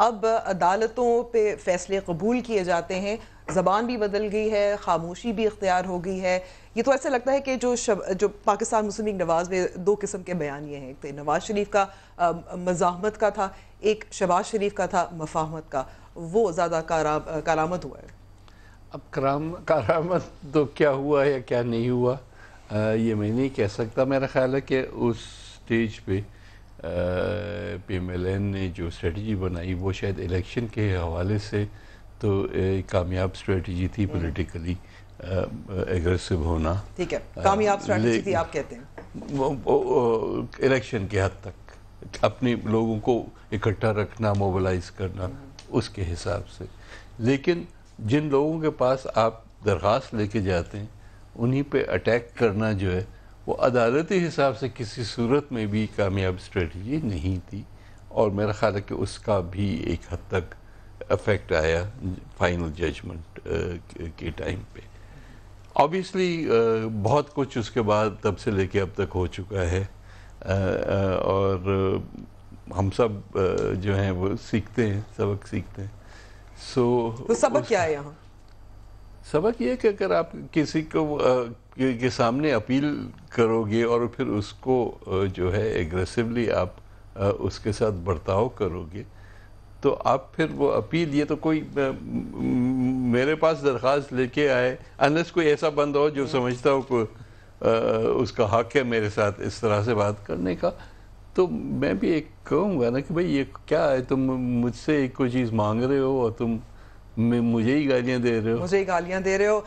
اب عدالتوں پہ فیصلے قبول کیے جاتے ہیں، زبان بھی بدل گئی ہے، خاموشی بھی اختیار ہو گئی ہے. یہ تو ایسا لگتا ہے کہ جو پاکستان مسلم لیگ نواز میں دو قسم کے بیان یہ ہیں، ایک تو نواز شریف کا مزاحمت کا تھا، ایک شہباز شریف کا تھا مفاہمت کا. وہ زیادہ کارآمد ہوا ہے. اب کارآمد تو کیا ہوا یا کیا نہیں ہوا یہ میں نہیں کہہ سکتا. میرا خیال ہے کہ اس سٹیج پہ پی ایم ایل این نے جو اسٹریٹجی بنائی وہ شاید الیکشن کے حوالے سے تو ایک کامیاب اسٹریٹجی تھی، پولیٹیکلی ایگریسو ہونا. ٹھیک ہے، کامیاب اسٹریٹجی تھی آپ کہتے ہیں. الیکشن کے حد تک اپنے لوگوں کو اکٹھا رکھنا، موبلائز کرنا اس کے حساب سے. لیکن جن لوگوں کے پاس آپ درخواست لے کے جاتے ہیں انہی پہ اٹیک کرنا جو ہے وہ عدالتی حساب سے کسی صورت میں بھی کامیاب اسٹریٹجی نہیں تھی. اور میرا خیال ہے کہ اس کا بھی ایک حد تک افیکٹ آیا فائنل ججمنٹ کے ٹائم پہ. آبویسلی بہت کچھ اس کے بعد تب سے لے کے اب تک ہو چکا ہے، اور ہم سب جو ہیں وہ سیکھتے ہیں، سبق سیکھتے ہیں. تو سبق کیا ہے یہاں؟ سبق یہ کہ اگر آپ کسی کو کے سامنے اپیل کرو گے اور پھر اس کو جو ہے ایگریسولی آپ اس کے ساتھ برتاؤ کرو گے تو آپ پھر وہ اپیل، یہ تو کوئی میرے پاس درخواست لے کے آئے، انلیس کوئی ایسا بندہ ہو جو سمجھتا ہو کہ اس کا حق ہے میرے ساتھ اس طرح سے بات کرنے کا، تو میں بھی ایک کہوں گا نا کہ بھئی یہ کیا ہے، تم مجھ سے ایک کوئی چیز مانگ رہے ہو اور تم مجھے ہی گالیاں دے رہے ہو.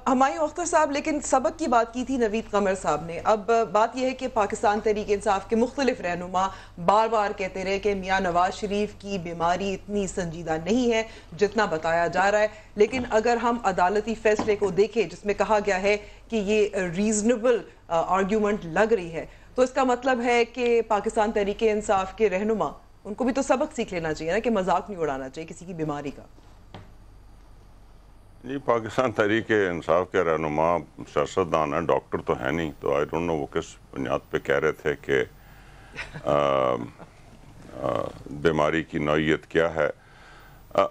ہمایوں اختر صاحب، لیکن سبق کی بات کی تھی نوید قمر صاحب نے. اب بات یہ ہے کہ پاکستان تحریک انصاف کے مختلف رہنما بار بار کہتے رہے کہ میاں نواز شریف کی بیماری اتنی سنجیدہ نہیں ہے جتنا بتایا جا رہا ہے. لیکن اگر ہم عدالتی فیصلے کو دیکھیں جس میں کہا گیا ہے کہ یہ ریزنیبل آرگیومنٹ لگ رہی ہے، تو اس کا مطلب ہے کہ پاکستان تحریک انصاف کے رہنما ان کو بھی تو سبق سیکھ لینا چاہیے نا کہ مذاق نہیں اڑانا چاہیے کسی کی بیماری کا. جی، پاکستان تحریک انصاف کے رہنما سیاستدان ہیں، ڈاکٹر تو ہے نہیں، تو آئی ڈونٹ نو وہ کس بنیاد پہ کہہ رہے تھے کہ بیماری کی نوعیت کیا ہے.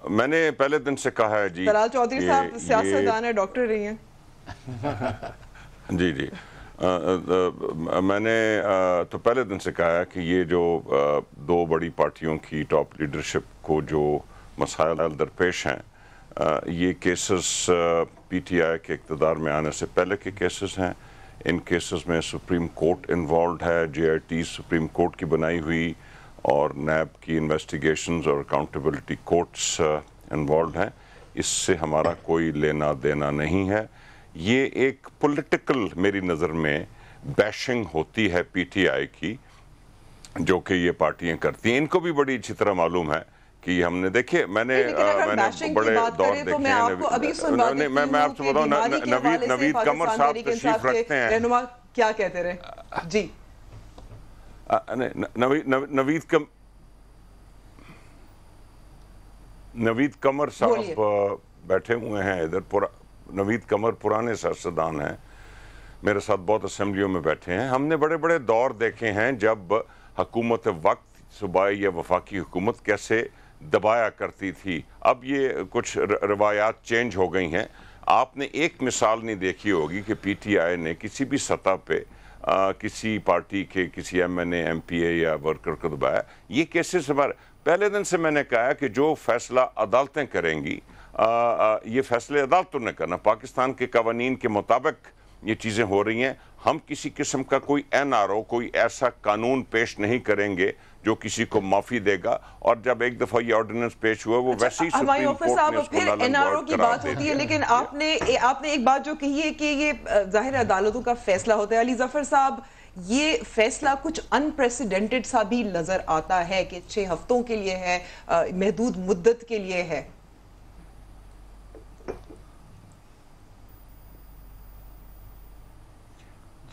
میں نے پہلے دن سے کہا ہے جی، طلال چودھری صاحب سیاستدان ہیں، ڈاکٹر رہی ہیں. جی میں نے تو پہلے دن سے کہا ہے کہ یہ جو دو بڑی پارٹیوں کی ٹاپ لیڈرشپ کو جو مسائل درپیش ہیں، یہ کیسز پی ٹی آئی کے اقتدار میں آنے سے پہلے کے کیسز ہیں. ان کیسز میں سپریم کورٹ انوالوڈ ہے، جے آئی ٹی سپریم کورٹ کی بنائی ہوئی اور نیب کی انویسٹیگیشنز اور اکاؤنٹیبلٹی کورٹس انوالوڈ ہیں. اس سے ہمارا کوئی لینا دینا نہیں ہے. یہ ایک پولیٹیکل میری نظر میں بیشنگ ہوتی ہے پی ٹی آئی کی جو کہ یہ پارٹیاں کرتی ہیں. ان کو بھی بڑی اچھی طرح معلوم ہے کہ ہم نے دیکھے، میں نے بڑے دور دیکھے ہیں. میں آپ سے بتاؤں، نوید قمر صاحب تشریف رکھتے ہیں. کیا کہتے رہے جی؟ نوید قمر صاحب بیٹھے ہوئے ہیں ادھر. نوید قمر پرانے سیاستدان ہیں، میرے ساتھ بہت اسمبلیوں میں بیٹھے ہیں. ہم نے بڑے بڑے دور دیکھے ہیں جب حکومت وقت صوبائی یا وفاقی حکومت کیسے دبایا کرتی تھی. اب یہ کچھ روایات چینج ہو گئی ہیں. آپ نے ایک مثال نہیں دیکھی ہوگی کہ پی ٹی آئی نے کسی بھی سطح پہ کسی پارٹی کے کسی ایم این اے، ایم پی اے یا ورکر کو دبایا. یہ کیسز ہمارے پہلے دن سے میں نے کہا کہ جو فیصلہ عدالتیں کریں گی، یہ فیصلے عدالتوں نے کرنا. پاکستان کے قوانین کے مطابق یہ چیزیں ہو رہی ہیں. ہم کسی قسم کا کوئی این آر او، کوئی ایسا قانون پیش نہیں کریں گے جو کسی کو معافی دے گا. اور جب ایک دفعہ یہ آرڈیننس پیش ہوا وہ ویسے ہی سپریم کورٹ نے اس کو این آر او کی بات ہوتی ہے. لیکن آپ نے ایک بات جو کہی ہے کہ یہ ظاہر عدالتوں کا فیصلہ ہوتا ہے. علی ظفر صاحب، یہ فیصلہ کچھ انپریسیڈنٹڈ سا بھی نظر آتا ہے کہ 6 ہفتوں کے لیے ہے، محدود مدت کے لیے ہے.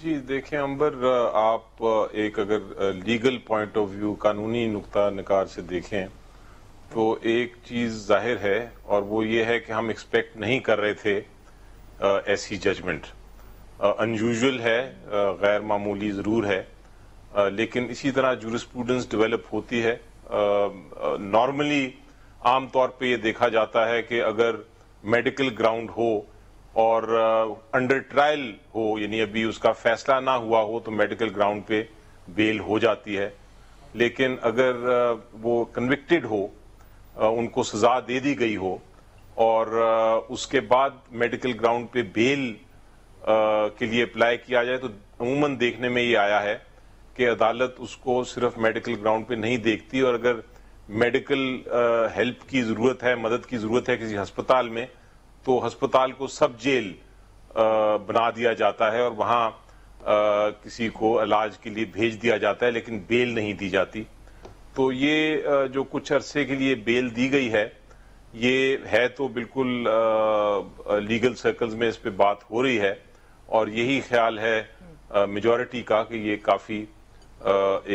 جی دیکھیں امبر، آپ ایک اگر لیگل پوائنٹ آف ویو، قانونی نقطہ نگار سے دیکھیں تو ایک چیز ظاہر ہے، اور وہ یہ ہے کہ ہم ایکسپیکٹ نہیں کر رہے تھے ایسی ججمنٹ. انیوژل ہے، غیر معمولی ضرور ہے، لیکن اسی طرح جورسپروڈنس ڈیولپ ہوتی ہے. نارملی عام طور پہ یہ دیکھا جاتا ہے کہ اگر میڈیکل گراؤنڈ ہو اور انڈر ٹرائل ہو، یعنی ابھی اس کا فیصلہ نہ ہوا ہو، تو میڈیکل گراؤنڈ پہ بیل ہو جاتی ہے. لیکن اگر وہ کنوکٹڈ ہو، ان کو سزا دے دی گئی ہو، اور اس کے بعد میڈیکل گراؤنڈ پہ بیل کے لیے اپلائی کیا جائے، تو عموماً دیکھنے میں یہ آیا ہے کہ عدالت اس کو صرف میڈیکل گراؤنڈ پہ نہیں دیکھتی، اور اگر میڈیکل ہیلپ کی ضرورت ہے، مدد کی ضرورت ہے کسی ہسپتال میں، تو ہسپتال کو سب جیل بنا دیا جاتا ہے اور وہاں کسی کو علاج کے لیے بھیج دیا جاتا ہے، لیکن بیل نہیں دی جاتی. تو یہ جو کچھ عرصے کے لیے بیل دی گئی ہے، یہ ہے تو بالکل لیگل سرکلز میں اس پہ بات ہو رہی ہے، اور یہی خیال ہے میجورٹی کا کہ یہ کافی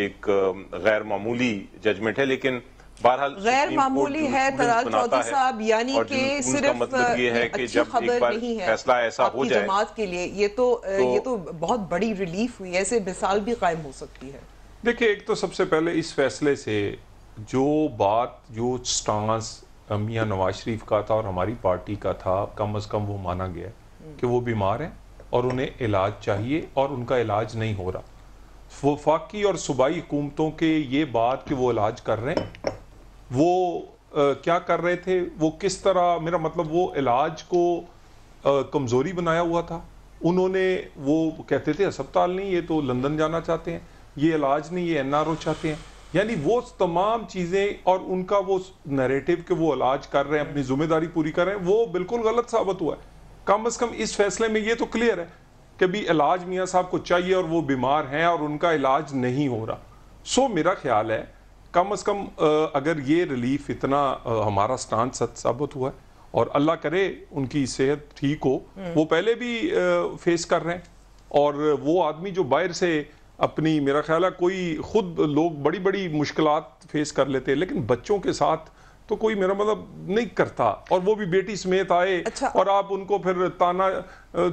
ایک غیر معمولی ججمنٹ ہے. لیکن بہرحال غیر معمولی ہے طلال چودھری صاحب، یعنی کہ صرف مطلب یہ ہے کہ جب ایک بار فیصلہ ایسا ہو جائے جماعت کے لیے، یہ تو بہت بڑی ریلیف ہوئی ہے، ایسے مثال بھی قائم ہو سکتی ہے. دیکھیں، ایک تو سب سے پہلے اس فیصلے سے جو سٹانس میاں نواز شریف کا تھا اور ہماری پارٹی کا تھا، کم از کم وہ مانا گیا کہ وہ بیمار ہیں اور انہیں علاج چاہیے اور ان کا علاج نہیں ہو رہا. وفاقی اور صوبائی حکومتوں کے یہ بات کہ وہ علاج کر رہے ہیں، وہ کیا کر رہے تھے، وہ کس طرح، میرا مطلب وہ علاج کو کمزوری بنایا ہوا تھا. انہوں نے وہ کہتے تھے ہسپتال نہیں، یہ تو لندن جانا چاہتے ہیں، یہ علاج نہیں، یہ NRO چاہتے ہیں. یعنی وہ تمام چیزیں اور ان کا وہ نیریٹو کہ وہ علاج کر رہے ہیں، اپنی ذمہ داری پوری کر رہے ہیں، وہ بالکل غلط ثابت ہوا ہے. کم از کم اس فیصلے میں یہ تو کلیئر ہے کہ بھی علاج میاں صاحب کو چاہیے اور وہ بیمار ہیں اور ان کا علاج نہیں ہو رہا. سو میرا خیال ہے کم از کم اگر یہ ریلیف اتنا ہمارا سٹانس ثابت ہوا ہے، اور اللہ کرے ان کی صحت ٹھیک ہو، وہ پہلے بھی فیس کر رہے ہیں، اور وہ آدمی جو باہر سے اپنی، میرا خیال ہے کوئی خود لوگ بڑی بڑی مشکلات فیس کر لیتے، لیکن بچوں کے ساتھ تو کوئی میرا مطلب نہیں کرتا، اور وہ بھی بیٹی سمیت آئے اور آپ ان کو پھر تانا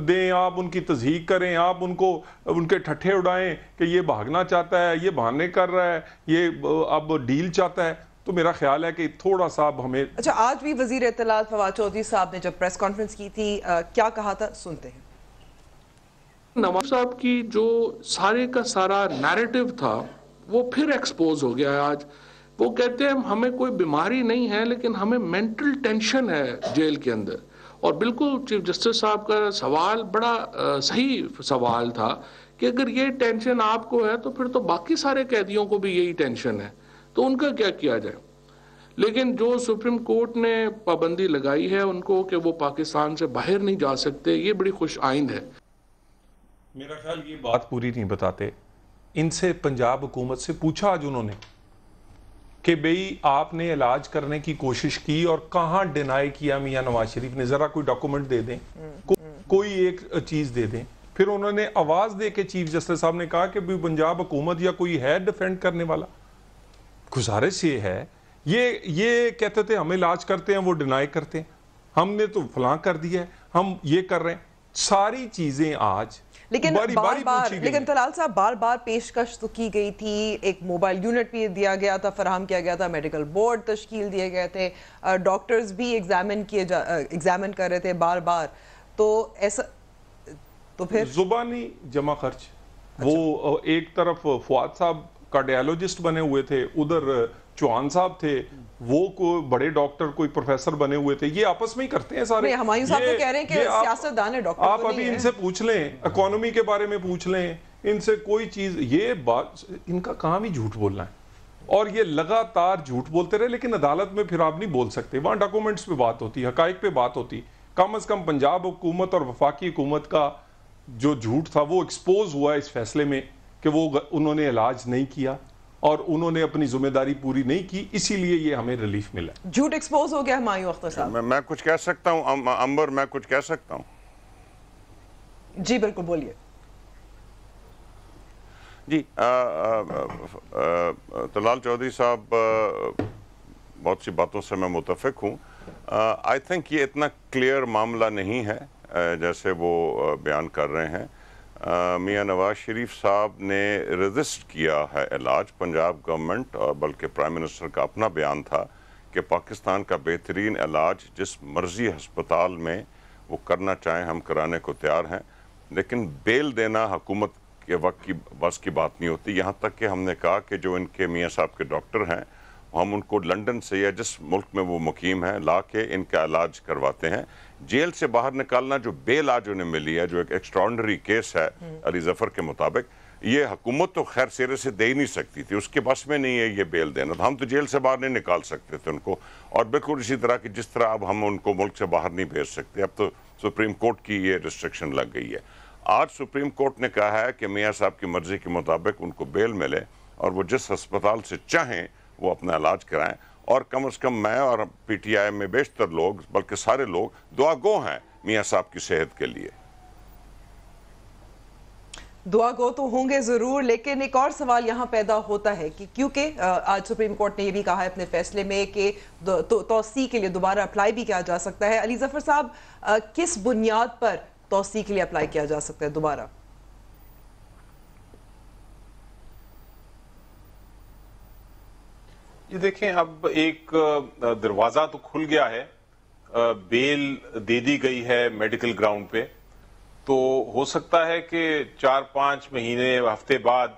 دیں، آپ ان کی تضحیق کریں، آپ ان کو ان کے ٹھٹھے اڑائیں کہ یہ بھاگنا چاہتا ہے، یہ بہانے کر رہا ہے، یہ اب ڈیل چاہتا ہے. تو میرا خیال ہے کہ تھوڑا سا اب ہمیں آج بھی وزیر اطلاعات فواد چودھری صاحب نے جب پریس کانفرنس کی تھی، کیا کہا تھا، سنتے ہیں. نواز صاحب کی جو سارے کا سارا نیریٹو تھا وہ پھر ایکسپوز ہو گیا ہے. آج وہ کہتے ہیں ہمیں کوئی بیماری نہیں ہے، لیکن ہمیں مینٹل ٹینشن ہے جیل کے اندر. اور بالکل چیف جسٹس صاحب کا سوال بڑا صحیح سوال تھا کہ اگر یہ ٹینشن آپ کو ہے تو پھر تو باقی سارے قیدیوں کو بھی یہی ٹینشن ہے، تو ان کا کیا کیا جائے. لیکن جو سپریم کورٹ نے پابندی لگائی ہے ان کو کہ وہ پاکستان سے باہر نہیں جا سکتے، یہ بڑی خوش آئند ہے. میرا خیال یہ بات پوری نہیں بتاتے. ان سے پنجاب حکومت سے پوچھا آج انہوں نے کہ بھئی آپ نے علاج کرنے کی کوشش کی اور کہاں ڈینائی کیا میاں نواز شریف نے، ذرا کوئی ڈاکومنٹ دے دیں، کوئی ایک چیز دے دیں. پھر انہوں نے آواز دے کے چیف جسٹس صاحب نے کہا کہ پنجاب حکومت یا کوئی ہے ڈیفینڈ کرنے والا. گزارش یہ ہے، یہ کہتے تھے ہم علاج کرتے ہیں، وہ ڈینائی کرتے ہیں، ہم نے تو فلاں کر دیا ہے، ہم یہ کر رہے ہیں. ساری چیزیں آج لیکن لیکن طلال صاحب بار بار پیشکش تو کی گئی تھی، ایک موبائل یونٹ بھی دیا گیا تھا، فراہم کیا گیا تھا، میڈیکل بورڈ تشکیل دیے گئے تھے، ڈاکٹرز بھی ایگزامن کر رہے تھے بار بار. تو ایسا تو پھر زبانی جمع خرچ، وہ ایک طرف فواد صاحب کارڈیالوجسٹ بنے ہوئے تھے، ادھر چوہان صاحب تھے، وہ کوئی بڑے ڈاکٹر کوئی پروفیسر بنے ہوئے تھے. یہ آپس میں ہی کرتے ہیں سارے. ہمایوں صاحب تو کہہ رہے ہیں کہ سیاستدان ہے ڈاکٹر. آپ ابھی ان سے پوچھ لیں، اکانومی کے بارے میں پوچھ لیں ان سے کوئی چیز، یہ بات ان کا کام ہی جھوٹ بولنا ہے، اور یہ لگاتار جھوٹ بولتے رہے. لیکن عدالت میں پھر آپ نہیں بول سکتے، وہاں ڈاکومنٹس پہ بات ہوتی، حقائق پہ بات ہوتی. کم از کم پنجاب حکومت اور وفاقی حکومت کا جو جھوٹ تھا وہ ایکسپوز ہوا اس فیصلے میں کہ وہ انہوں نے علاج نہیں کیا اور انہوں نے اپنی ذمہ داری پوری نہیں کی، اسی لیے یہ ہمیں ریلیف ملا. جھوٹ ایکسپوز ہو گیا. ہمایوں اختر صاحب میں کچھ کہہ سکتا ہوں امبر، میں کچھ کہہ سکتا ہوں؟ جی بالکل بولیے. جی طلال چودھری صاحب، بہت سی باتوں سے میں متفق ہوں. آئی تھنک یہ اتنا کلیئر معاملہ نہیں ہے جیسے وہ بیان کر رہے ہیں. میاں نواز شریف صاحب نے ریزسٹ کیا ہے علاج. پنجاب گورنمنٹ اور بلکہ پرائم منسٹر کا اپنا بیان تھا کہ پاکستان کا بہترین علاج جس مرضی ہسپتال میں وہ کرنا چاہیں ہم کرانے کو تیار ہیں، لیکن بیل دینا حکومت کے وقت کی بس کی بات نہیں ہوتی. یہاں تک کہ ہم نے کہا کہ جو ان کے میاں صاحب کے ڈاکٹر ہیں ہم ان کو لنڈن سے یا جس ملک میں وہ مقیم ہیں لا کے ان کا علاج کرواتے ہیں. جیل سے باہر نکالنا جو بیل آج انہیں ملی ہے، جو ایک ایکسٹراڈنری کیس ہے علی ظفر کے مطابق، یہ حکومت تو خیر سیرے سے دے ہی نہیں سکتی تھی، اس کے بس میں نہیں ہے یہ بیل دینا. ہم تو جیل سے باہر نہیں نکال سکتے تھے ان کو، اور بالکل اسی طرح کہ جس طرح اب ہم ان کو ملک سے باہر نہیں بھیج سکتے. اب تو سپریم کورٹ کی یہ ریسٹرکشن لگ گئی ہے. آج سپریم کورٹ نے کہا ہے کہ میاں صاحب کی مرضی کے مطابق ان کو بیل ملے اور وہ جس ہسپتال سے چاہیں وہ اپنا علاج کرائیں. اور کم از کم میں اور پی ٹی آئی میں بیشتر لوگ بلکہ سارے لوگ دعا گو ہیں میاں صاحب کی صحت کے لیے. دعا گو تو ہوں گے ضرور، لیکن ایک اور سوال یہاں پیدا ہوتا ہے کہ کیونکہ آج سپریم کورٹ نے یہ بھی کہا ہے اپنے فیصلے میں کہ توسیع کے لیے دوبارہ اپلائی بھی کیا جا سکتا ہے. علی ظفر صاحب، کس بنیاد پر توسیع کے لیے اپلائی کیا جا سکتا ہے دوبارہ؟ یہ دیکھیں، اب ایک دروازہ تو کھل گیا ہے، بیل دے دی گئی ہے میڈیکل گراؤنڈ پہ، تو ہو سکتا ہے کہ 4-5 مہینے ہفتے بعد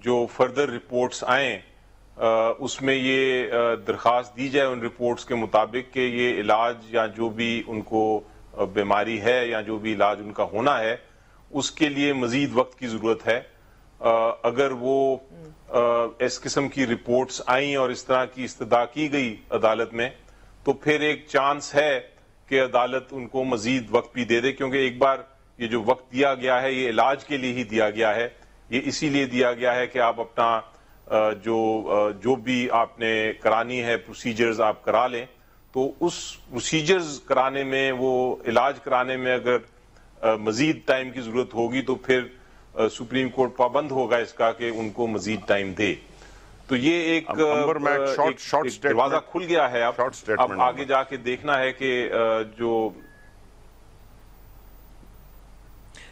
جو فردر رپورٹس آئیں اس میں یہ درخواست دی جائے ان رپورٹس کے مطابق کہ یہ علاج یا جو بھی ان کو بیماری ہے یا جو بھی علاج ان کا ہونا ہے اس کے لیے مزید وقت کی ضرورت ہے. اگر وہ اس قسم کی رپورٹس آئیں اور اس طرح کی استدعا کی گئی عدالت میں تو پھر ایک چانس ہے کہ عدالت ان کو مزید وقت بھی دے دے، کیونکہ ایک بار یہ جو وقت دیا گیا ہے یہ علاج کے لیے ہی دیا گیا ہے. یہ اسی لیے دیا گیا ہے کہ آپ اپنا جو بھی آپ نے کرانی ہے پروسیجرز آپ کرا لیں. تو اس پروسیجرز کرانے میں، وہ علاج کرانے میں اگر مزید ٹائم کی ضرورت ہوگی تو پھر سپریم کورٹ پابند ہوگا اس کا کہ ان کو مزید ٹائم دے. تو یہ ایک دروازہ کھل گیا ہے. اب آگے جا کے دیکھنا ہے کہ جو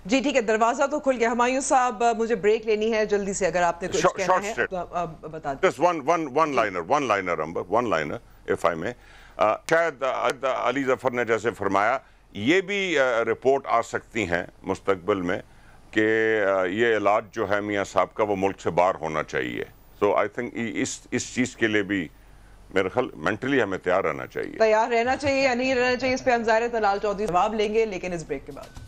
جی ٹھیک ہے، دروازہ تو کھل گیا. ہمایوں صاحب، مجھے بریک لینی ہے جلدی سے، اگر آپ نے کچھ کہنا ہے تو بتا دیں. Just one liner if I may. شاید علی ظفر نے جیسے فرمایا یہ بھی رپورٹ آ سکتی ہیں مستقبل میں کہ یہ علاج جو ہے میاں صاحب کا وہ ملک سے باہر ہونا چاہیے. سو آئی تھنک اس چیز کے لیے بھی میرے خیال مینٹلی ہمیں تیار رہنا چاہیے. تیار رہنا چاہیے یا نہیں رہنا چاہیے، اس پہ ہم ظاہر طلال چودھری جواب لیں گے، لیکن اس بریک کے بعد.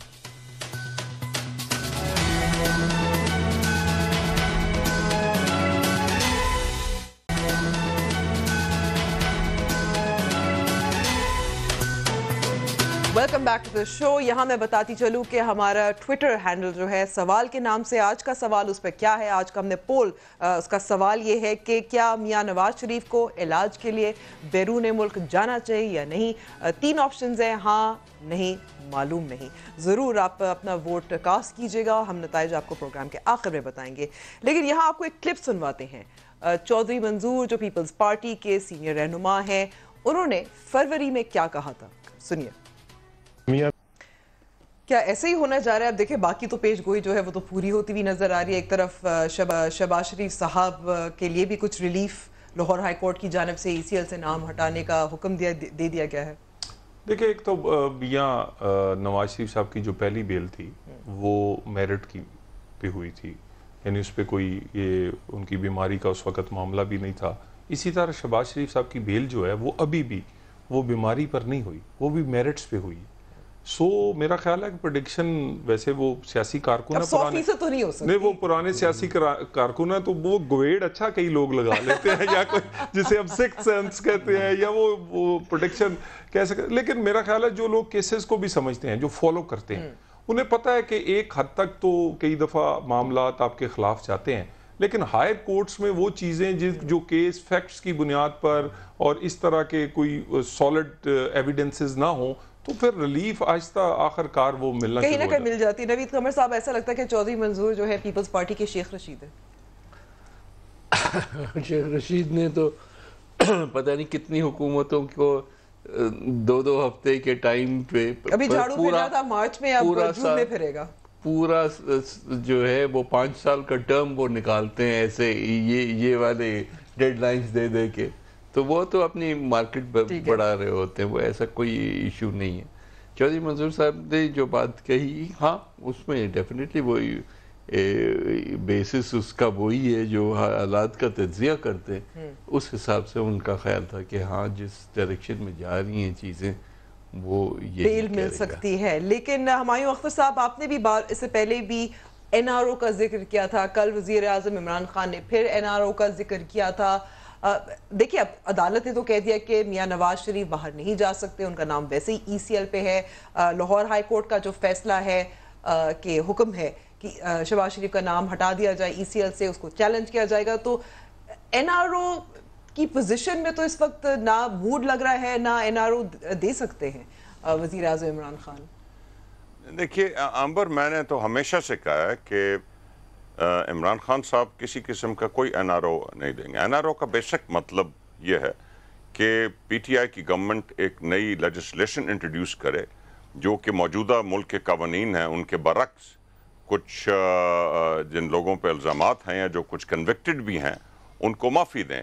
ویلکم بیک ٹو دا شو. یہاں میں بتاتی چلوں کہ ہمارا ٹویٹر ہینڈل جو ہے سوال کے نام سے، آج کا سوال اس پہ کیا ہے، آج کا ہم نے پول، اس کا سوال یہ ہے کہ کیا میاں نواز شریف کو علاج کے لیے بیرون ملک جانا چاہیے یا نہیں. 3 آپشنز ہیں، ہاں، نہیں، معلوم نہیں. ضرور آپ اپنا ووٹ کاسٹ کیجیے گا، ہم نتائج آپ کو پروگرام کے آخر میں بتائیں گے. لیکن یہاں آپ کو ایک کلپ سنواتے ہیں. چودھری منظور جو پیپلز پارٹی کے سینئر رہنما ہیں، انہوں نے فروری میں کیا کہا تھا، سنیے. کیا ایسے ہی ہونا جا رہا ہے؟ اب دیکھیں، باقی تو پیش گوئی جو ہے وہ تو پوری ہوتی ہوئی نظر آ رہی ہے. ایک طرف شہباز شریف صاحب کے لیے بھی کچھ ریلیف لاہور ہائی کورٹ کی جانب سے ECL سے نام ہٹانے کا حکم دے دیا گیا ہے. دیکھیں، ایک تو میاں نواز شریف صاحب کی جو پہلی بیل تھی وہ میرٹ کی پہ ہوئی تھی، یعنی اس پہ کوئی یہ ان کی بیماری کا اس وقت معاملہ بھی نہیں تھا. اسی طرح شہباز شریف صاحب کی بیل جو ہے وہ ابھی بھی وہ بیماری پر نہیں ہوئی، وہ بھی میرٹس پہ ہوئی. سو میرا خیال ہے کہ پریڈکشن، ویسے وہ سیاسی کارکن ہے، 100% تو نہیں ہو سکتی. نہیں، وہ پرانے سیاسی کارکن ہے تو وہ گویڈ اچھا کئی لوگ لگا لیتے ہیں یا کوئی جسے ہم سکس سینس کہتے ہیں یا وہ پریڈکشن کہہ سکتے. لیکن میرا خیال ہے جو لوگ کیسز کو بھی سمجھتے ہیں، جو فالو کرتے ہیں، انہیں پتہ ہے کہ ایک حد تک تو کئی دفعہ معاملات آپ کے خلاف جاتے ہیں، لیکن ہائر کورٹس میں وہ چیزیں جو کیس فیکٹس کی بنیاد پر اور اس طرح کے کوئی سالڈ ایویڈنسز نہ ہوں تو پھر ریلیف آہستہ آخر کار وہ ملنا کہیں نہ کہیں مل جاتی. نوید قمر صاحب، ایسا لگتا ہے کہ چودھری منظور جو ہے پیپلز پارٹی کے شیخ رشید ہے. شیخ رشید نے تو پتہ نہیں کتنی حکومتوں کو 2 ہفتے کے ٹائم پہ، ابھی جھاڑو پھیرا تھا مارچ میں، اب جون میں پھرے گا. پورا جو ہے وہ 5 سال کا ٹرم وہ نکالتے ہیں ایسے یہ والے ڈیڈ لائنز دے کے. تو وہ تو اپنی مارکیٹ بڑھا رہے ہوتے ہیں, وہ ایسا کوئی ایشو نہیں ہے. چودھری منظور صاحب نے جو بات کہی, ہاں اس میں ڈیفینیٹلی وہی بیسس اس کا وہی ہے جو حالات کا تجزیہ کرتے ہیں, اس حساب سے ان کا خیال تھا کہ ہاں جس ڈائریکشن میں جا رہی ہیں چیزیں وہ یہ بیل مل سکتی ہے. لیکن ہمایوں اختر صاحب, آپ نے بھی اس سے پہلے بھی این آر او کا ذکر کیا تھا, کل وزیر اعظم عمران خان نے پھر این آر او کا ذکر کیا تھا. دیکھیں اب عدالت نے تو کہہ دیا کہ میاں نواز شریف باہر نہیں جا سکتے, ان کا نام ویسے ہی ای سی ایل پہ ہے. لاہور ہائی کورٹ کا جو فیصلہ ہے کہ حکم ہے کہ شہباز شریف کا نام ہٹا دیا جائے ای سی ایل سے, اس کو چیلنج کیا جائے گا. تو این آر او کی پوزیشن میں تو اس وقت نہ موڈ لگ رہا ہے, نہ این آر او دے سکتے ہیں وزیر اعظم عمران خان. دیکھیے امبر, میں نے تو ہمیشہ سے کہا ہے کہ عمران خان صاحب کسی قسم کا کوئی این آر او نہیں دیں گے. این آر او کا بیسک مطلب یہ ہے کہ پی ٹی آئی کی گورنمنٹ ایک نئی لیجسلیشن انٹروڈیوس کرے جو کہ موجودہ ملک کے قوانین ہیں ان کے برعکس کچھ جن لوگوں پہ الزامات ہیں یا جو کچھ کنوکٹڈ بھی ہیں ان کو معافی دیں.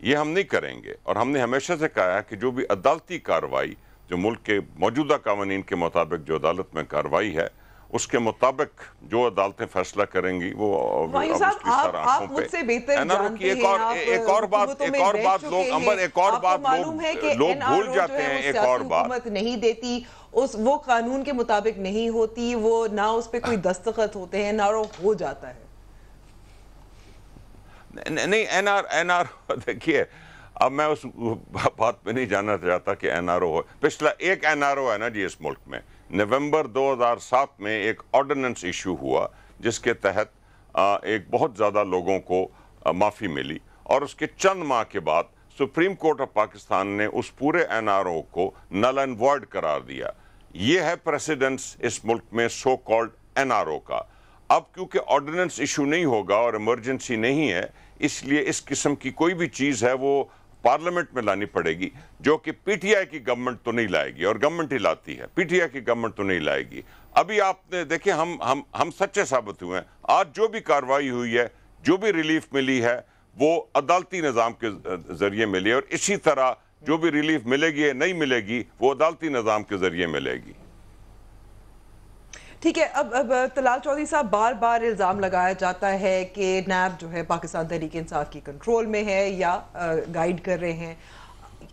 یہ ہم نہیں کریں گے, اور ہم نے ہمیشہ سے کہا ہے کہ جو بھی عدالتی کارروائی جو ملک کے موجودہ قوانین کے مطابق جو عدالت میں کارروائی ہے اس کے مطابق جو عدالتیں فیصلہ کریں گی وہ آپ مجھ سے بہتر جانتے ہیں. ایک اور بات لوگ امبر, ایک اور بات لوگ بھول جاتے ہیں. ایک اور بات حکومت نہیں دیتی, وہ قانون کے مطابق نہیں ہوتی, وہ نہ اس پہ کوئی دستخط ہوتے ہیں, نہ ہو جاتا ہے. نہیں این آر دیکھیے, اب میں اس بات پہ نہیں جاننا چاہتا کہ این آر او ہو. پچھلا ایک این آر او ہے نا جی اس ملک میں, نومبر 2007 میں ایک آرڈیننس ایشو ہوا جس کے تحت ایک بہت زیادہ لوگوں کو معافی ملی, اور اس کے چند ماہ کے بعد سپریم کورٹ آف پاکستان نے اس پورے این آر او کو نل اینڈ وائڈ قرار دیا. یہ ہے پریسیڈنس اس ملک میں so called an R O کا. اب کیونکہ آرڈیننس ایشو نہیں ہوگا اور ایمرجنسی نہیں ہے, اس لیے اس قسم کی کوئی بھی چیز ہے وہ پارلیمنٹ میں لانی پڑے گی, جو کہ پی ٹی آئی کی گورنمنٹ تو نہیں لائے گی, اور گورنمنٹ ہی لاتی ہے, پی ٹی آئی کی گورنمنٹ تو نہیں لائے گی. ابھی آپ نے دیکھیں ہم سچے ثابت ہوئے ہیں. آج جو بھی کارروائی ہوئی ہے, جو بھی ریلیف ملی ہے وہ عدالتی نظام کے ذریعے ملی, اور اسی طرح جو بھی ریلیف ملے گی یا نہیں ملے گی وہ عدالتی نظام کے ذریعے ملے گی. ٹھیک ہے. اب طلال چودھری صاحب, بار بار الزام لگایا جاتا ہے کہ نیب جو ہے پاکستان تحریک انصاف کی کنٹرول میں ہے یا گائیڈ کر رہے ہیں.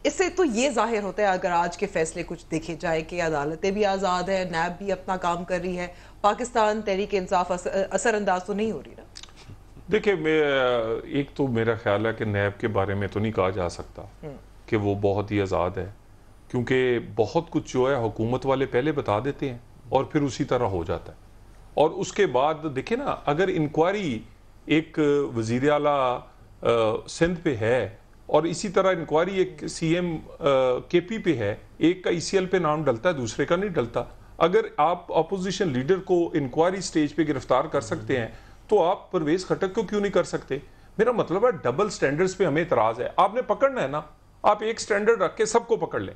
اس سے تو یہ ظاہر ہوتا ہے اگر آج کے فیصلے کچھ دیکھے جائے کہ عدالتیں بھی آزاد ہیں, نیب بھی اپنا کام کر رہی ہے, پاکستان تحریک انصاف اثر انداز تو نہیں ہو رہی نا. دیکھیں, ایک تو میرا خیال ہے کہ نیب کے بارے میں تو نہیں کہا جا سکتا کہ وہ بہت ہی آزاد ہے, کیونکہ بہت کچھ جو ہے حکومت والے پہلے بتا دیتے ہیں اور پھر اسی طرح ہو جاتا ہے. اور اس کے بعد دیکھیں نا, اگر انکوائری ایک وزیر اعلیٰ سندھ پہ ہے اور اسی طرح انکوائری ایک سی ایم کے پی پہ ہے, ایک کا ای سی ایل پہ نام ڈلتا ہے دوسرے کا نہیں ڈلتا. اگر آپ اپوزیشن لیڈر کو انکوائری سٹیج پہ گرفتار کر سکتے ہیں تو آپ پرویز خٹک کو کیوں نہیں کر سکتے؟ میرا مطلب ہے ڈبل سٹینڈرز پہ ہمیں اعتراض ہے. آپ نے پکڑنا ہے نا, آپ ایک سٹینڈرڈ رکھ کے سب کو پکڑ لیں.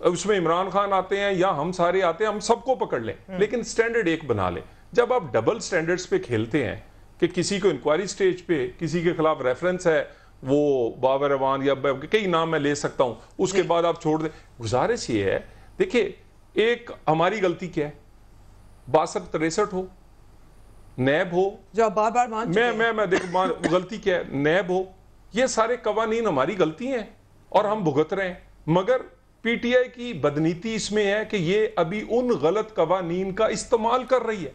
اس میں عمران خان آتے ہیں یا ہم سارے آتے ہیں, ہم سب کو پکڑ لیں, لیکن سٹینڈرڈ ایک بنا لیں. جب آپ ڈبل سٹینڈرڈز پہ کھیلتے ہیں کہ کسی کو انکوائری سٹیج پہ کسی کے خلاف ریفرنس ہے, وہ بابر روان یا کئی نام میں لے سکتا ہوں, اس کے بعد آپ چھوڑ دیں. گزارش یہ ہے, دیکھیں ایک ہماری غلطی کیا ہے, 62-63 ہو, نیب ہو, جو بار بار میں دیکھ غلطی کیا ہے, نیب ہو, یہ سارے قوانین ہماری غلطی ہیں اور ہم بھگت رہے ہیں. مگر پی ٹی آئی کی بدنیتی اس میں ہے کہ یہ ابھی ان غلط قوانین کا استعمال کر رہی ہے.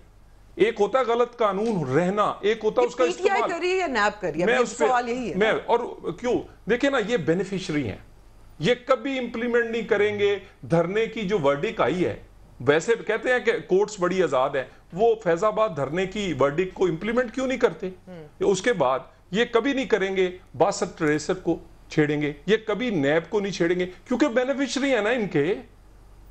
ایک ہوتا ہے غلط قانون رہنا, ایک ہوتا ہے اس کا استعمال. پی ٹی آئی کری ہے یا نیب کری ہے, سوال یہی ہے. اور کیوں دیکھیں نا, یہ بینیفیشری ہیں, یہ کبھی امپلیمنٹ نہیں کریں گے. دھرنے کی جو ورڈک آئی ہے, ویسے کہتے ہیں کہ کورٹس بڑی آزاد ہیں, وہ فیض آباد دھرنے کی ورڈک کو امپلیمنٹ کیوں نہیں کرتے؟ اس کے بعد یہ کبھی نہیں کریں گے 62-63 کو چھیڑیں گے, یہ کبھی نیب کو نہیں چھیڑیں گے, کیونکہ بینیفیشری ہیں نا ان کے.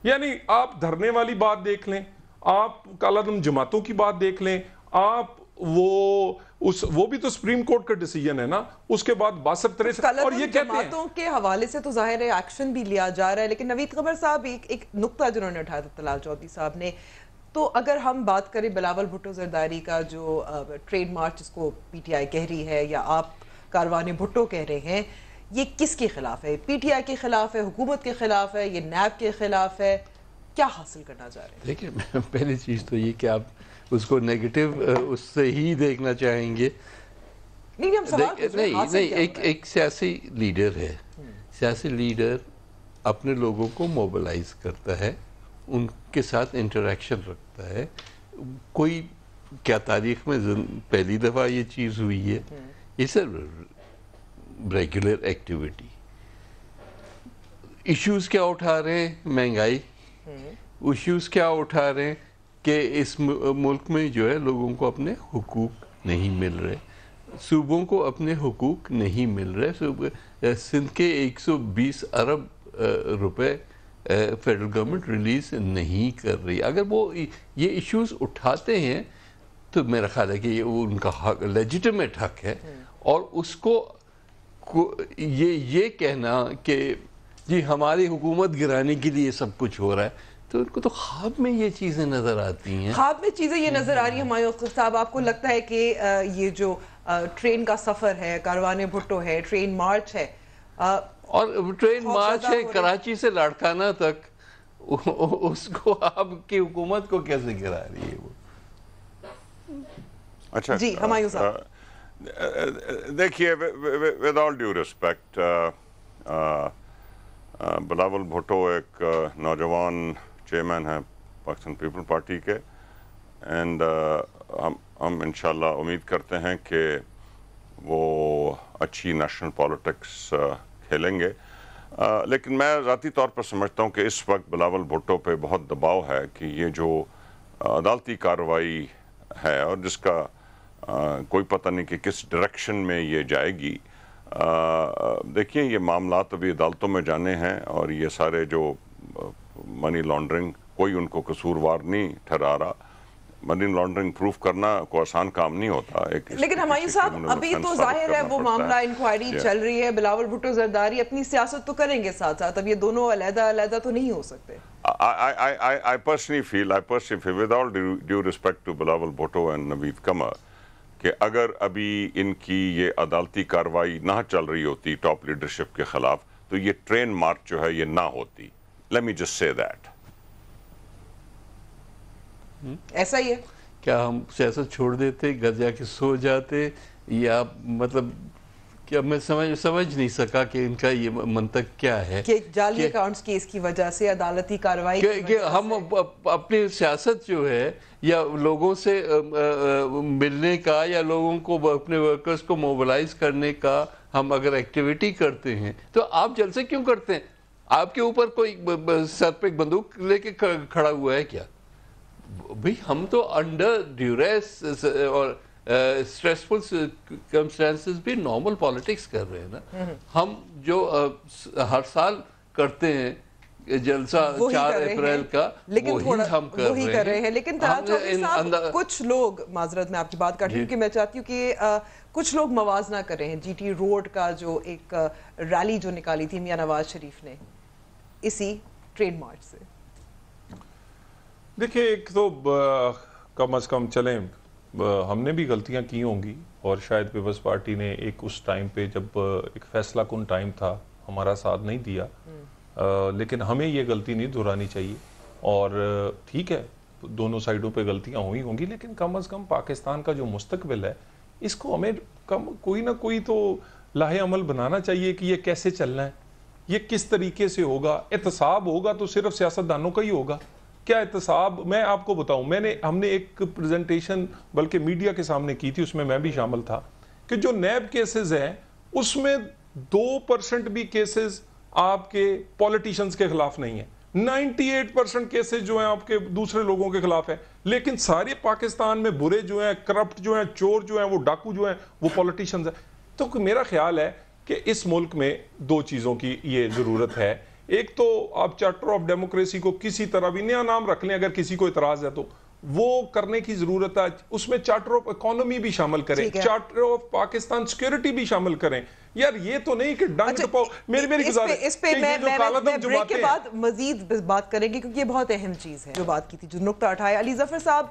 یعنی آپ دھرنے والی بات دیکھ لیں, آپ کالعدم جماعتوں کی بات دیکھ لیں, آپ وہ بھی تو سپریم کورٹ کا ڈیسیجن ہے نا. اس کے بعد 62-63 اور یہ کہتے ہیں جماعتوں کے حوالے سے تو ظاہر ہے ایکشن بھی لیا جا رہا ہے. لیکن نوید قمر صاحب ایک نقطہ جنہوں نے اٹھایا تھا طلال چودھری صاحب نے, تو اگر ہم بات کریں بلاول بھٹو زرداری کا جو ٹریڈ مارچ جس کو پی ٹی آئی کہہ رہی ہے یا آپ کاروان بھٹو کہہ رہے ہیں, یہ کس کے خلاف ہے؟ پی ٹی آئی کے خلاف ہے، حکومت کے خلاف ہے، یہ نیب کے خلاف ہے؟ کیا حاصل کرنا چاہ رہے ہیں؟ دیکھیں پہلی چیز تو یہ کہ آپ اس کو نیگیٹو اس سے ہی دیکھنا چاہیں گے. نہیں ایک سیاسی لیڈر ہے، سیاسی لیڈر اپنے لوگوں کو موبلائز کرتا ہے، ان کے ساتھ انٹریکشن رکھتا ہے. کوئی کیا تاریخ میں پہلی دفعہ یہ چیز ہوئی ہے؟ اس ریگولر ایکٹیویٹی. ایشوز کیا اٹھا رہے ہیں؟ مہنگائی. ایشوز کیا اٹھا رہے ہیں کہ اس ملک میں جو ہے لوگوں کو اپنے حقوق نہیں مل رہے، صوبوں کو اپنے حقوق نہیں مل رہے. سندھ کے 120 ارب روپے فیڈرل گورنمنٹ ریلیز نہیں کر رہی. اگر وہ یہ ایشوز اٹھاتے ہیں تو میرا خیال ہے کہ یہ ان کا حق، لیجیٹیمیٹ حق ہے. اور اس کو یہ کہنا کہ جی ہماری حکومت گرانے کے لیے سب کچھ ہو رہا ہے، تو ان کو تو خواب میں یہ چیزیں نظر آتی ہیں. خواب میں چیزیں یہ نظر آ رہی ہیں. ہمایوں صاحب، آپ کو لگتا ہے کہ یہ جو ٹرین کا سفر ہے، کاروان بھٹو ہے، ٹرین مارچ ہے، اور ٹرین مارچ ہے کراچی سے لاڑکانہ تک، اس کو آپ کی حکومت کو کیسے گرا رہی ہے وہ؟ اچھا جی ہمایوں صاحب، دیکھیے with all due respect, Bilawal Bhutto ایک نوجوان چیئرمین ہیں پاکستان پیپل پارٹی کے، اینڈ ہم انشاءاللہ امید کرتے ہیں کہ وہ اچھی نیشنل پالیٹکس کھیلیں گے. لیکن میں ذاتی طور پر سمجھتا ہوں کہ اس وقت بلاول بھٹو پہ بہت دباؤ ہے کہ یہ جو عدالتی کارروائی ہے اور جس کا کوئی پتہ نہیں کہ کس ڈائریکشن میں یہ جائے گی. دیکھیں یہ معاملات ابھی عدالتوں میں جانے ہیں، اور یہ سارے جو منی لانڈرنگ، کوئی ان کو قصوروار نہیں ٹھہرا رہا. منی لانڈرنگ پروف کرنا کوئی آسان کام نہیں ہوتا. لیکن ہمایوں صاحب ابھی تو ظاہر ہے وہ معاملہ انکوائری چل رہی ہے. بلاول بھٹو زرداری اپنی سیاست تو کریں گے ساتھ ساتھ، اب یہ دونوں علیحدہ تو نہیں ہو سکتے. I personally feel, with all due respect to Bilawal Bhutto and نوید قمر، کہ اگر ابھی ان کی یہ عدالتی کارروائی نہ چل رہی ہوتی ٹاپ لیڈرشپ کے خلاف تو یہ ٹرین مارچ جو ہے یہ نہ ہوتی. Let me just say that. ایسا ہی ہے. کیا ہم سیاست چھوڑ دیتے، گھر جا کے سو جاتے، یا مطلب کیا میں سمجھ نہیں سکا کہ ان کا یہ منطق کیا ہے کہ جعلی اکاؤنٹس کیس کی وجہ سے، عدالتی کارروائی کہ ہم اپنی سیاست جو ہے یا لوگوں سے ملنے کا یا لوگوں کو اپنے ورکرز کو موبلائز کرنے کا ہم اگر ایکٹیویٹی کرتے ہیں تو آپ جلسے کیوں کرتے ہیں؟ آپ کے اوپر کوئی سر پہ بندوق لے کے کھڑا ہوا ہے کیا؟ بھئی ہم تو انڈر ڈیوریس اور اسٹریسفل سرکمسٹانسز بھی نارمل پالیٹکس کر رہے ہیں نا. ہم جو ہر سال کرتے ہیں جلسہ 4 اپریل کا، وہی ہم کر رہے ہیں. لیکن کچھ لوگ، معذرت میں آپ کی بات کاٹ رہی ہوں کہ میں چاہتی ہوں کہ کچھ لوگ موازنہ کر رہے ہیں جی ٹی روڈ کا جو ایک ریلی جو نکالی تھی میاں نواز شریف نے اسی ٹرین مارچ سے. دیکھیں ایک تو کم از کم چلیں، ہم نے بھی غلطیاں کی ہوں گی، اور شاید پیپلز پارٹی نے ایک اس ٹائم پہ جب ایک فیصلہ کن ٹائم تھا ہمارا ساتھ نہیں دیا، لیکن ہمیں یہ غلطی نہیں دہرانی چاہیے. اور ٹھیک ہے دونوں سائیڈوں پہ غلطیاں ہوئی ہوں گی، لیکن کم از کم پاکستان کا جو مستقبل ہے اس کو ہمیں کوئی نہ کوئی تو لاہ عمل بنانا چاہیے کہ یہ کیسے چلنا ہے، یہ کس طریقے سے ہوگا. احتساب ہوگا تو صرف سیاستدانوں کا ہی ہوگا کیا احتساب؟ میں آپ کو بتاؤں، ہم نے ایک پریزنٹیشن بلکہ میڈیا کے سامنے کی تھی، اس میں میں بھی شامل تھا، کہ جو نیب کیسز ہیں اس میں 2% بھی کیسز آپ کے پولیٹیشنز کے خلاف نہیں ہیں. 98% کیسز جو ہیں آپ کے دوسرے لوگوں کے خلاف ہیں، لیکن سارے پاکستان میں برے جو ہیں، کرپٹ جو ہیں، چور جو ہیں، وہ ڈاکو جو ہیں، وہ پولیٹیشنز ہیں. تو میرا خیال ہے کہ اس ملک میں 2 چیزوں کی یہ ضرورت ہے. ایک تو آپ چارٹر آف ڈیموکریسی کو کسی طرح بھی نیا نام رکھ لیں، اگر کسی کو اعتراض ہے تو وہ کرنے کی ضرورت ہے. اس میں چارٹر آف اکانومی بھی شامل کریں، چارٹر آف پاکستان سیکیورٹی بھی شامل کریں. یار یہ تو نہیں کہ ڈنگ پاؤ. میری گزارش اس پہ میں بریک کے بعد مزید بات کریں گے کیونکہ یہ بہت اہم چیز ہے جو بات کی تھی، جو نقطہ اٹھایا. علی ظفر صاحب،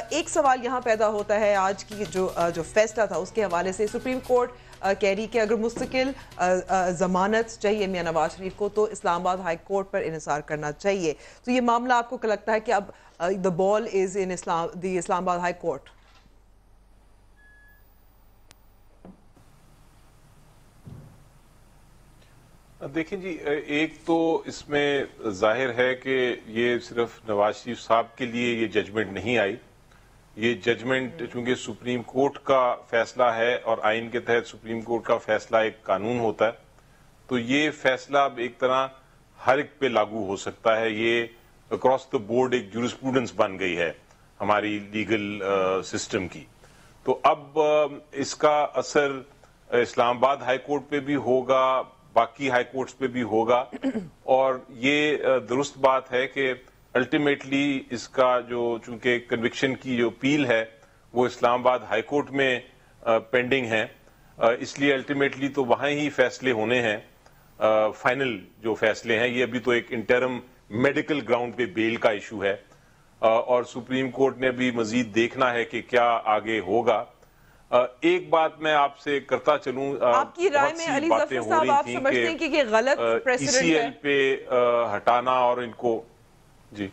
ایک سوال یہاں پیدا ہوتا ہے، آج کی جو فیصلہ تھا اس کے حوالے سے سپریم کورٹ کہہ رہی کہ اگر مستقل ضمانت چاہیے میاں نواز شریف کو تو اسلام آباد ہائی کورٹ پر انحصار کرنا چاہیے. تو یہ معاملہ آپ کو کیا لگتا ہے کہ اب the ball is in the اسلام آباد ہائی کورٹ؟ دیکھیں جی، ایک تو اس میں ظاہر ہے کہ یہ صرف نواز شریف صاحب کے لیے یہ ججمنٹ نہیں آئی. یہ ججمنٹ چونکہ سپریم کورٹ کا فیصلہ ہے اور آئین کے تحت سپریم کورٹ کا فیصلہ ایک قانون ہوتا ہے، تو یہ فیصلہ اب ایک طرح ہر ایک پہ لاگو ہو سکتا ہے. یہ اکراس دا بورڈ ایک جورسپروڈنس بن گئی ہے ہماری لیگل سسٹم کی. تو اب اس کا اثر اسلام آباد ہائی کورٹ پہ بھی ہوگا، باقی ہائی کورٹس پہ بھی ہوگا، اور یہ درست بات ہے کہ الٹیمیٹلی اس کا جو چونکہ کنوکشن کی جو اپیل ہے وہ اسلام آباد ہائی کورٹ میں پینڈنگ ہے، اس لیے الٹیمیٹلی تو وہاں ہی فیصلے ہونے ہیں. فائنل جو فیصلے ہیں، یہ ابھی تو ایک انٹرم میڈیکل گراؤنڈ پہ بیل کا ایشو ہے، اور سپریم کورٹ نے بھی مزید دیکھنا ہے کہ کیا آگے ہوگا. ایک بات میں آپ سے کرتا چلوں، آپ کی رائے میں علی ظفر صاحب آپ سمجھتے ہیں کہ یہ غلط پریسیڈنٹ ہے؟ ECL پہ ہٹانا اور ان کو جی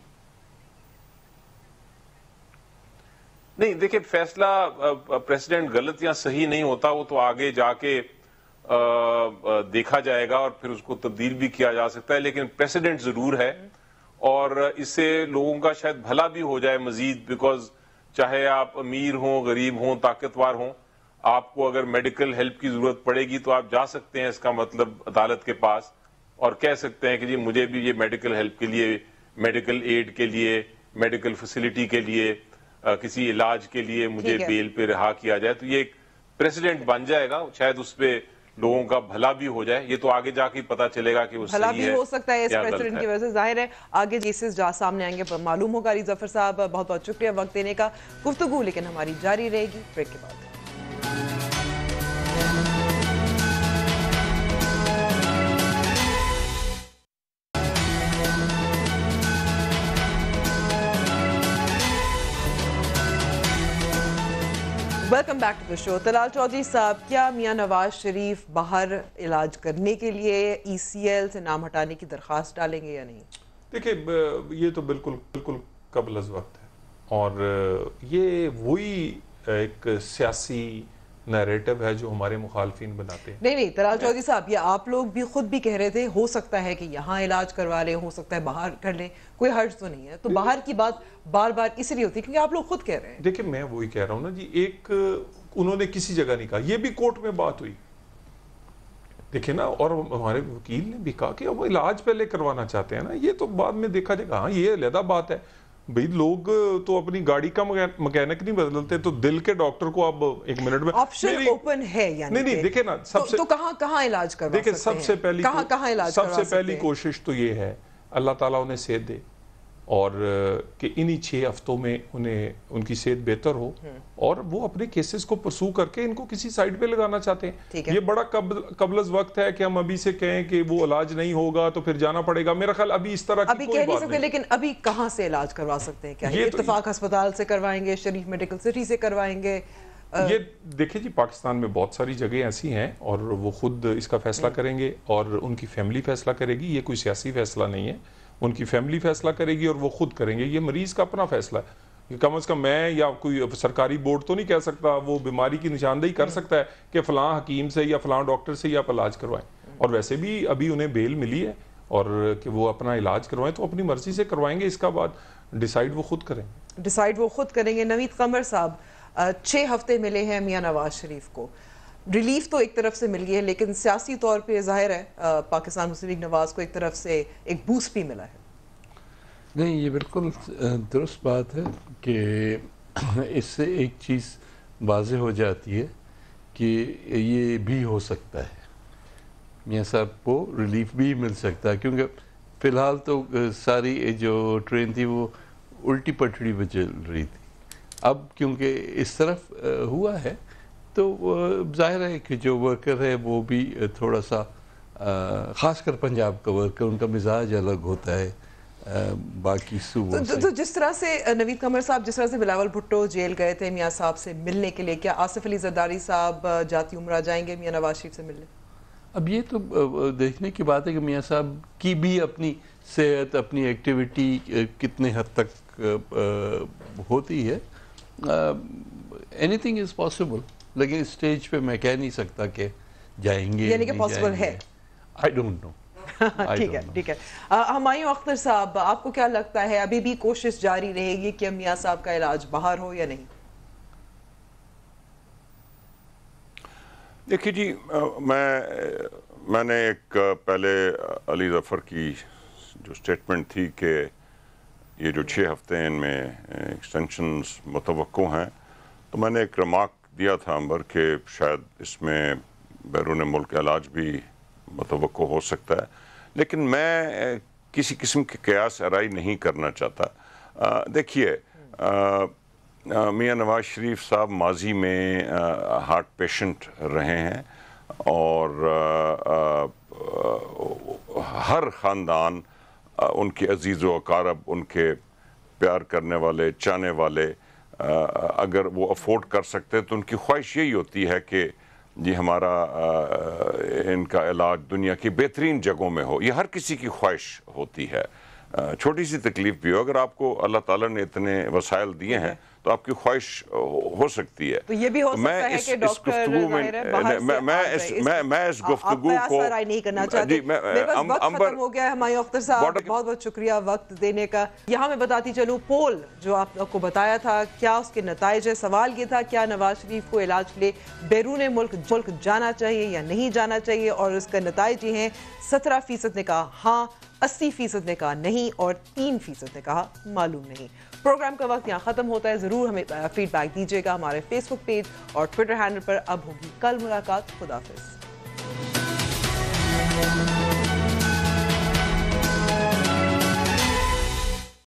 نہیں، دیکھیں فیصلہ پریسیڈنٹ غلط یا صحیح نہیں ہوتا، وہ تو آگے جا کے دیکھا جائے گا اور پھر اس کو تبدیل بھی کیا جا سکتا ہے، لیکن پریسیڈنٹ ضرور ہے اور اس سے لوگوں کا شاید بھلا بھی ہو جائے مزید. بیکاز چاہے آپ امیر ہوں، غریب ہوں، طاقتور ہوں، آپ کو اگر میڈیکل ہیلپ کی ضرورت پڑے گی تو آپ جا سکتے ہیں اس کا مطلب عدالت کے پاس اور کہہ سکتے ہیں کہ جی مجھے بھی یہ میڈیکل ہیلپ کے لیے، میڈیکل ایڈ کے لیے، میڈیکل فیسلٹی کے لیے، کسی علاج کے لیے مجھے بیل پہ رہا کیا جائے. تو یہ ایک پریسیڈنٹ بن جائے گا، شاید اس پہ لوگوں کا بھلا بھی ہو جائے. یہ تو آگے جا کے پتا چلے گا کہ وہ بھلا بھی ہو سکتا ہے اس یا غلط پریسیڈنٹ کی وجہ سے. ظاہر ہے آگے کیسز جا سامنے آئیں گے معلوم ہوگا. علی ظفر صاحب بہت بہت شکریہ وقت دینے کا. گفتگو لیکن ہماری جاری رہے گی بریک کے بعد. ویلکم بیک ٹو دا شو. طلال چودھری صاحب، کیا میاں نواز شریف باہر علاج کرنے کے لیے ECL سے نام ہٹانے کی درخواست ڈالیں گے یا نہیں؟ دیکھیں یہ تو بالکل قبل از وقت ہے، اور یہ وہی ایک سیاسی نیریٹو ہے جو ہمارے مخالفین بناتے ہیں. نہیں طلال چودھری صاحب، یہ آپ لوگ بھی خود بھی کہہ رہے تھے ہو سکتا ہے کہ یہاں علاج کروا لیں، ہو سکتا ہے باہر کر لیں، کوئی حرج تو نہیں ہے. تو باہر کی بات بار بار اس لیے ہوتی ہے کیونکہ آپ لوگ خود کہہ رہے ہیں. دیکھیں میں وہی کہہ رہا ہوں نا جی، ایک انہوں نے کسی جگہ نہیں کہا، یہ بھی کورٹ میں بات ہوئی دیکھیں نا، اور ہمارے وکیل نے بھی کہا کہ وہ علاج پہلے کروانا چاہتے ہیں نا، یہ تو بعد میں دیکھا جائے گا. ہاں یہ علیحدہ بات ہے بھئی، لوگ تو اپنی گاڑی کا مکینک نہیں بدلتے، تو دل کے ڈاکٹر کو اب ایک منٹ میں آپشن اوپن ہے. یعنی نہیں دیکھیں نا، سب سے تو کہاں علاج کروا سکتے ہیں؟ دیکھیں سب سے پہلی کوشش تو یہ ہے اللہ تعالیٰ انہیں صحت دے، اور کہ انہی 6 ہفتوں میں ان کی صحت بہتر ہو اور وہ اپنے کیسز کو پرسو کر کے ان کو کسی سائٹ پہ لگانا چاہتے ہیں. یہ بڑا قبل از وقت ہے کہ ہم ابھی سے کہیں کہ وہ علاج نہیں ہوگا تو پھر جانا پڑے گا. میرا خیال ابھی اس طرح کی کوئی بات نہیں. لیکن ابھی کہاں سے علاج کروا سکتے ہیں؟ کیا اتفاق ہسپتال سے کروائیں گے، شریف میڈیکل سٹی سے کروائیں گے؟ یہ دیکھیں جی، پاکستان میں بہت ساری جگہیں ایسی ہیں اور وہ خود اس کا فیصلہ کریں گے اور ان کی فیملی فیصلہ کرے گی. یہ کوئی سیاسی فیصلہ نہیں ہے، ان کی فیملی فیصلہ کرے گی اور وہ خود کریں گے. یہ مریض کا اپنا فیصلہ ہے. کم از کم میں یا کوئی سرکاری بورڈ تو نہیں کہہ سکتا، وہ بیماری کی نشاندہی کر سکتا ہے کہ فلاں حکیم سے یا فلاں ڈاکٹر سے آپ علاج کروائیں. اور ویسے بھی ابھی انہیں بیل ملی ہے اور کہ وہ اپنا علاج کروائیں تو اپنی مرضی سے کروائیں گے. اس کا بعد ڈیسائیڈ وہ خود کریں گے. نوید قمر صاحب، 6 ہفتے ملے ہیں میاں نواز شریف کو. ریلیف تو ایک طرف سے مل گئی ہے، لیکن سیاسی طور پہ ظاہر ہے پاکستان مسلم لیگ نواز کو ایک طرف سے ایک بوسٹ بھی ملا ہے. نہیں، یہ بالکل درست بات ہے کہ اس سے ایک چیز واضح ہو جاتی ہے کہ یہ بھی ہو سکتا ہے، میاں صاحب کو ریلیف بھی مل سکتا ہے، کیونکہ فی الحال تو ساری جو ٹرین تھی وہ الٹی پٹڑی پہ چل رہی تھی. اب کیونکہ اس طرف ہوا ہے تو ظاہر ہے کہ جو ورکر ہے وہ بھی تھوڑا سا، خاص کر پنجاب کا ورکر، ان کا مزاج الگ ہوتا ہے، باقی صوبوں سے. تو جس طرح سے نوید قمر صاحب، جس طرح سے بلاول بھٹو جیل گئے تھے میاں صاحب سے ملنے کے لیے، کیا آصف علی زرداری صاحب جاتی عمرہ جائیں گے میاں نواز شریف سے ملنے؟ اب یہ تو دیکھنے کی بات ہے کہ میاں صاحب کی بھی اپنی صحت، اپنی ایکٹیویٹی کتنے حد تک ہوتی ہے. اینی تھنگ از پاسبل، لیکن اسٹیج پہ میں کہہ نہیں سکتا کہ جائیں گے، یعنی کہ پاسبل ہے. I don't know. ٹھیک ہے ٹھیک ہے. ہمایوں اختر صاحب، آپ کو کیا لگتا ہے ابھی بھی کوشش جاری رہے گی کہ میاں صاحب کا علاج باہر ہو یا نہیں؟ دیکھیے جی، میں نے ایک پہلے علی ظفر کی جو سٹیٹمنٹ تھی کہ یہ جو 6 ہفتے ان میں ایکسٹینشنز متوقع ہیں، تو میں نے ایک ریمارک دیا تھا امبر کہ شاید اس میں بیرون ملک علاج بھی متوقع ہو سکتا ہے، لیکن میں کسی قسم کی قیاس آرائی نہیں کرنا چاہتا. دیکھیے، میاں نواز شریف صاحب ماضی میں ہارٹ پیشنٹ رہے ہیں، اور ہر خاندان، ان کے عزیز و اقارب، ان کے پیار کرنے والے، چاہنے والے، اگر وہ افورڈ کر سکتے تو ان کی خواہش یہی ہوتی ہے کہ جی ہمارا ان کا علاج دنیا کی بہترین جگہوں میں ہو. یہ ہر کسی کی خواہش ہوتی ہے. چھوٹی سی تکلیف بھی ہو، اگر آپ کو اللہ تعالیٰ نے اتنے وسائل دیے ہیں تو آپ کی خواہش ہو سکتی ہے. تو یہ بھی ہو سکتا ہے کہ ڈاکٹر میں اس گفتگو کو نہیں کرنا چاہتے. میرے پاس وقت ختم ہو گیا ہے. ہمایوں اختر صاحب، بہت بہت شکریہ وقت دینے کا. یہاں میں بتاتی چلوں، پول جو آپ کو بتایا تھا، کیا اس کے نتائج ہے؟ سوال یہ تھا کیا نواز شریف کو علاج کے لیے بیرون ملک جانا چاہیے یا نہیں جانا چاہیے، اور اس کا نتائج یہ ہیں 17% نے کہا ہاں، 80% نے کہا نہیں، اور 3% نے کہا معلوم نہیں. پروگرام کا وقت یہاں ختم ہوتا ہے. ضرور ہمیں فیڈ بیک دیجیے گا ہمارے فیس بک پیج اور ٹویٹر ہینڈل پر. اب ہوگی کل ملاقات. خدا حافظ.